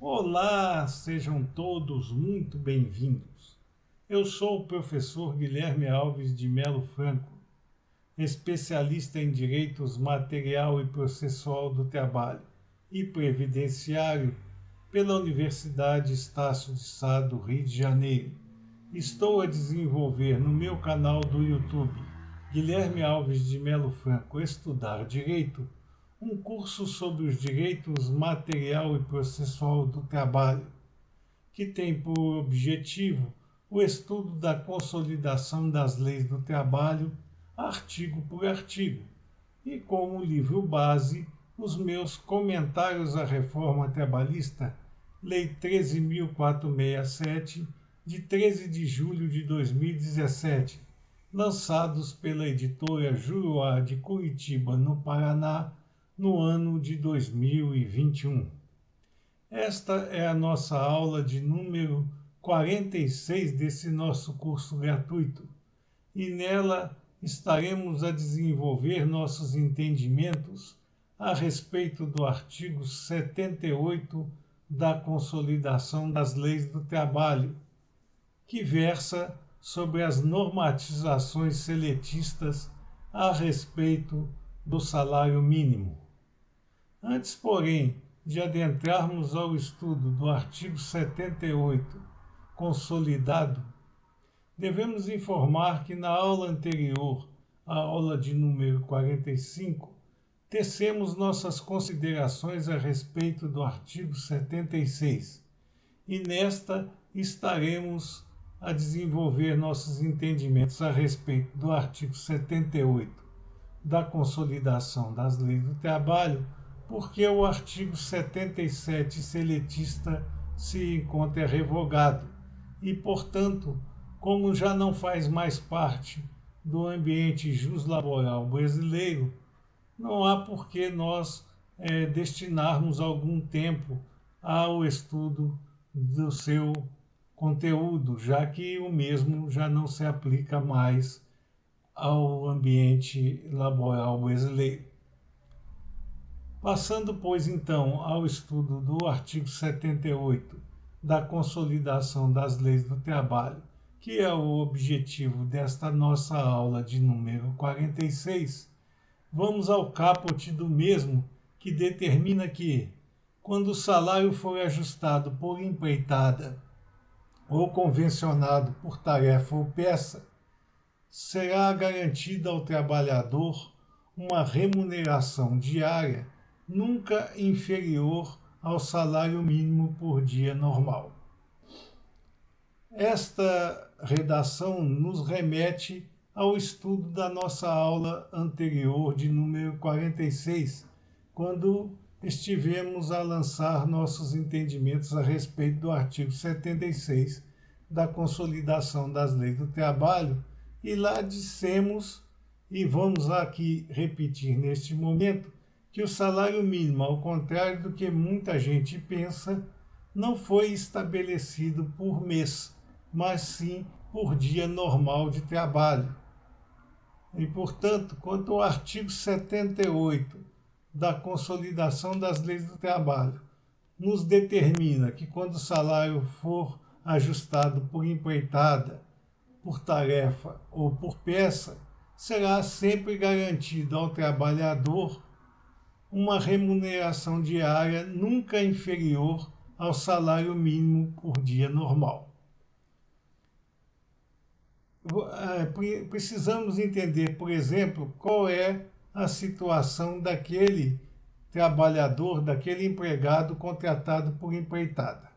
Olá, sejam todos muito bem-vindos. Eu sou o professor Guilherme Alves de Melo Franco, especialista em Direitos Material e Processual do Trabalho e Previdenciário pela Universidade Estácio de Sá do Rio de Janeiro. Estou a desenvolver no meu canal do YouTube, Guilherme Alves de Melo Franco, Estudar Direito, um curso sobre os direitos material e processual do trabalho, que tem por objetivo o estudo da consolidação das leis do trabalho, artigo por artigo, e como livro base, os meus comentários à reforma trabalhista, Lei 13.467, de 13 de julho de 2017, lançados pela editora Juruá de Curitiba, no Paraná, no ano de 2021. Esta é a nossa aula de número 46 desse nosso curso gratuito, e nela estaremos a desenvolver nossos entendimentos a respeito do artigo 78 da Consolidação das Leis do Trabalho, que versa sobre as normatizações seletistas a respeito do salário mínimo. Antes, porém, de adentrarmos ao estudo do artigo 78, consolidado, devemos informar que na aula anterior, a aula de número 45, tecemos nossas considerações a respeito do artigo 76, e nesta estaremos a desenvolver nossos entendimentos a respeito do artigo 78 da Consolidação das Leis do Trabalho, porque o artigo 77 seletista se encontra revogado e, portanto, como já não faz mais parte do ambiente juslaboral brasileiro, não há por que nós destinarmos algum tempo ao estudo do seu conteúdo, já que o mesmo já não se aplica mais ao ambiente laboral brasileiro. Passando, pois, então, ao estudo do artigo 78 da Consolidação das Leis do Trabalho, que é o objetivo desta nossa aula de número 46, vamos ao caput do mesmo, que determina que, quando o salário for ajustado por empreitada ou convencionado por tarefa ou peça, será garantida ao trabalhador uma remuneração diária nunca inferior ao salário mínimo por dia normal. Esta redação nos remete ao estudo da nossa aula anterior de número 46, quando estivemos a lançar nossos entendimentos a respeito do artigo 76 da Consolidação das Leis do Trabalho, e lá dissemos, e vamos aqui repetir neste momento, que o salário mínimo, ao contrário do que muita gente pensa, não foi estabelecido por mês, mas sim por dia normal de trabalho. E, portanto, quanto ao artigo 78 da Consolidação das Leis do Trabalho, nos determina que quando o salário for ajustado por empreitada, por tarefa ou por peça, será sempre garantido ao trabalhador uma remuneração diária nunca inferior ao salário mínimo por dia normal. Precisamos entender, por exemplo, qual é a situação daquele trabalhador, daquele empregado contratado por empreitada.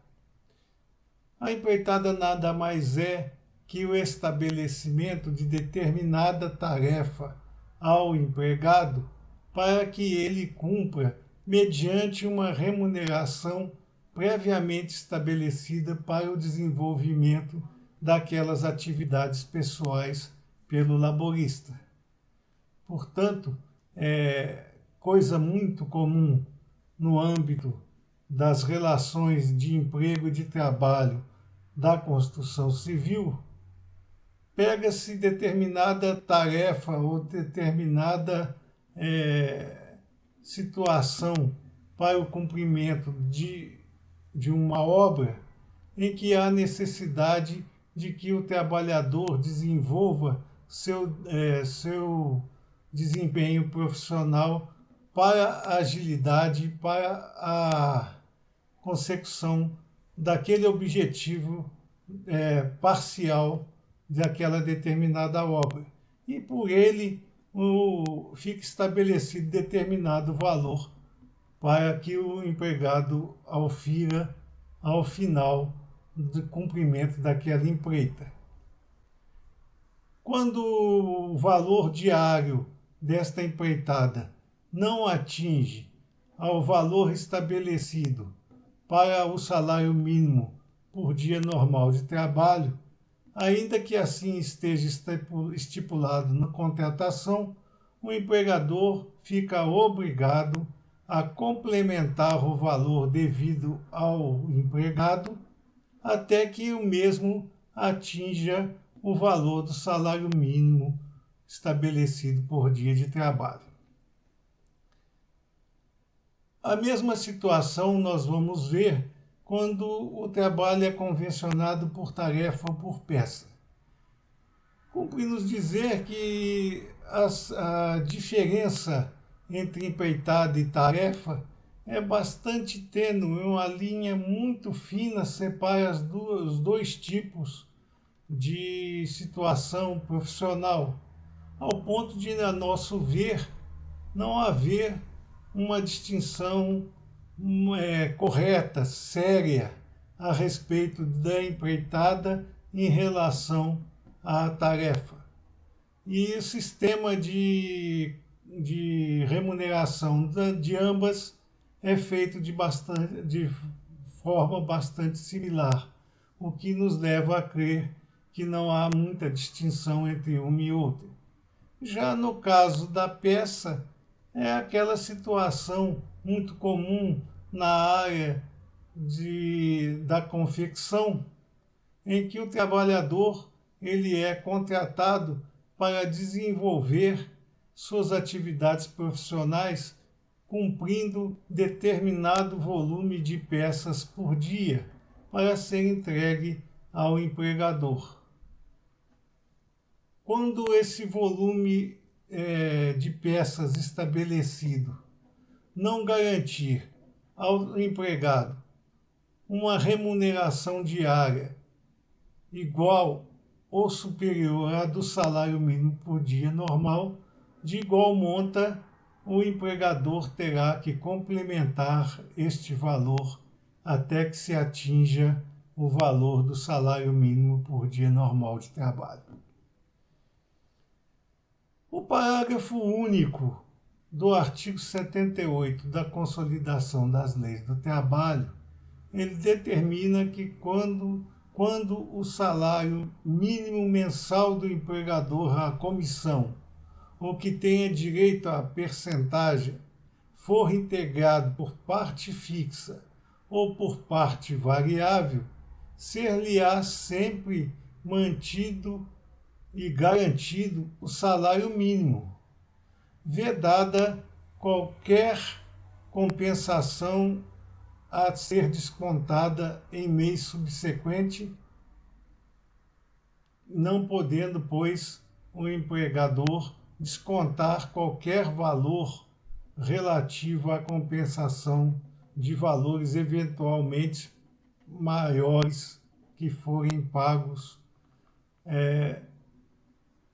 A empreitada nada mais é que o estabelecimento de determinada tarefa ao empregado para que ele cumpra mediante uma remuneração previamente estabelecida para o desenvolvimento daquelas atividades pessoais pelo laborista. Portanto, é coisa muito comum no âmbito das relações de emprego e de trabalho da construção civil, pega-se determinada tarefa ou determinada situação para o cumprimento de de uma obra em que há necessidade de que o trabalhador desenvolva seu desempenho profissional para a agilidade, para a consecução daquele objetivo parcial daquela determinada obra. E por ele fica estabelecido determinado valor para que o empregado aufira ao final do cumprimento daquela empreita. Quando o valor diário desta empreitada não atinge ao valor estabelecido para o salário mínimo por dia normal de trabalho, ainda que assim esteja estipulado na contratação, o empregador fica obrigado a complementar o valor devido ao empregado até que o mesmo atinja o valor do salário mínimo estabelecido por dia de trabalho. A mesma situação nós vamos ver quando o trabalho é convencionado por tarefa ou por peça. Cumpre-nos dizer que a diferença entre empreitada e tarefa é bastante tênue, uma linha muito fina separa os dois tipos de situação profissional, ao ponto de, a nosso ver, não haver uma distinção correta, séria, a respeito da empreitada em relação à tarefa. E o sistema de remuneração de ambas é feito de forma bastante similar, o que nos leva a crer que não há muita distinção entre uma e outra. Já no caso da peça, é aquela situação muito comum na área da confecção, em que o trabalhador ele é contratado para desenvolver suas atividades profissionais cumprindo determinado volume de peças por dia para ser entregue ao empregador. Quando esse volume de peças estabelecido não garantir ao empregado uma remuneração diária igual ou superior à do salário mínimo por dia normal, de igual monta, o empregador terá que complementar este valor até que se atinja o valor do salário mínimo por dia normal de trabalho. O parágrafo único do artigo 78 da Consolidação das Leis do Trabalho, ele determina que quando o salário mínimo mensal do empregador à comissão, ou que tenha direito à percentagem, for integrado por parte fixa ou por parte variável, ser-lhe-á sempre mantido e garantido o salário mínimo, vedada qualquer compensação a ser descontada em mês subsequente, não podendo, pois, o empregador descontar qualquer valor relativo à compensação de valores eventualmente maiores que forem pagos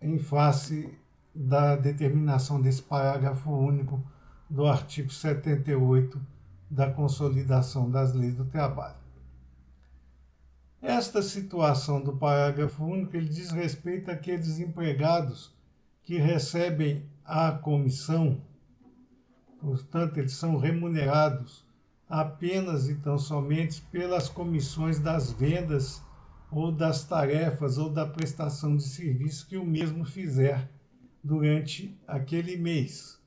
em face da determinação desse parágrafo único do artigo 78 da Consolidação das Leis do Trabalho. Esta situação do parágrafo único ele diz respeito àqueles empregados que recebem a comissão, portanto, eles são remunerados apenas e tão somente pelas comissões das vendas ou das tarefas ou da prestação de serviço que o mesmo fizer durante aquele mês.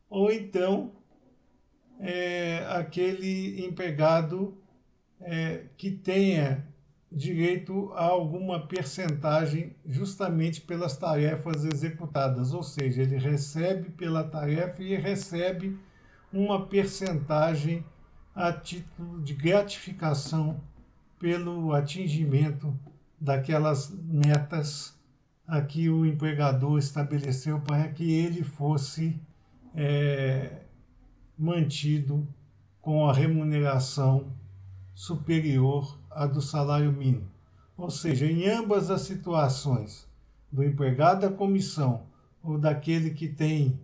Ou então, aquele empregado que tenha direito a alguma percentagem justamente pelas tarefas executadas, ou seja, ele recebe pela tarefa e recebe uma percentagem a título de gratificação pelo atingimento daquelas metas a que o empregador estabeleceu para que ele fosse mantido com a remuneração superior à do salário mínimo. Ou seja, em ambas as situações, do empregado da comissão ou daquele que tem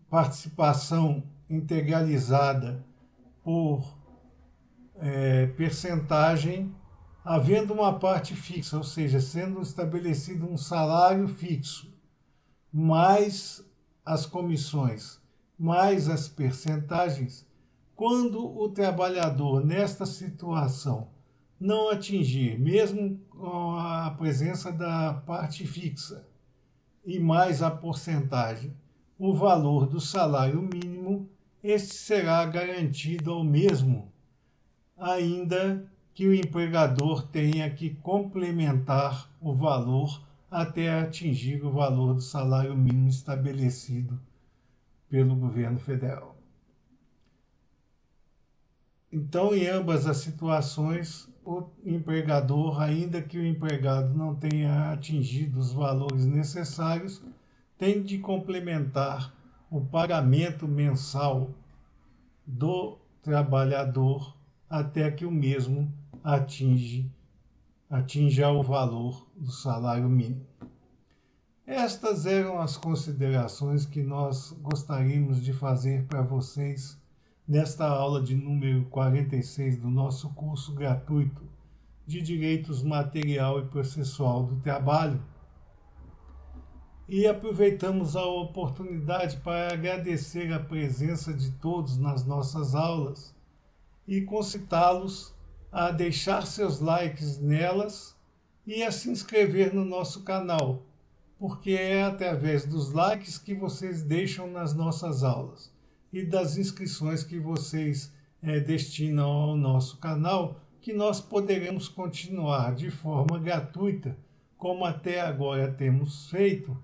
participação integralizada por percentagem, havendo uma parte fixa, ou seja, sendo estabelecido um salário fixo, mais as comissões, mais as percentagens, quando o trabalhador, nesta situação, não atingir, mesmo com a presença da parte fixa e mais a porcentagem, o valor do salário mínimo, este será garantido ao mesmo, ainda que o empregador tenha que complementar o valor até atingir o valor do salário mínimo estabelecido pelo governo federal. Então, em ambas as situações, o empregador, ainda que o empregado não tenha atingido os valores necessários, tem de complementar o pagamento mensal do trabalhador até que o mesmo atinja o valor do salário mínimo. Estas eram as considerações que nós gostaríamos de fazer para vocês nesta aula de número 46 do nosso curso gratuito de Direitos Material e Processual do Trabalho. E aproveitamos a oportunidade para agradecer a presença de todos nas nossas aulas e concitá-los a deixar seus likes nelas e a se inscrever no nosso canal, porque é através dos likes que vocês deixam nas nossas aulas e das inscrições que vocês destinam ao nosso canal que nós poderemos continuar de forma gratuita, como até agora temos feito,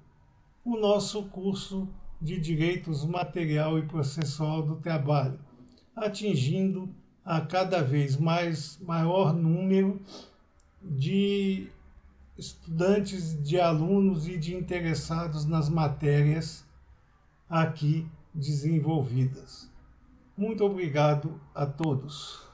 o nosso curso de Direitos Material e Processual do Trabalho, atingindo a cada vez maior número de estudantes, de alunos e de interessados nas matérias aqui desenvolvidas. Muito obrigado a todos.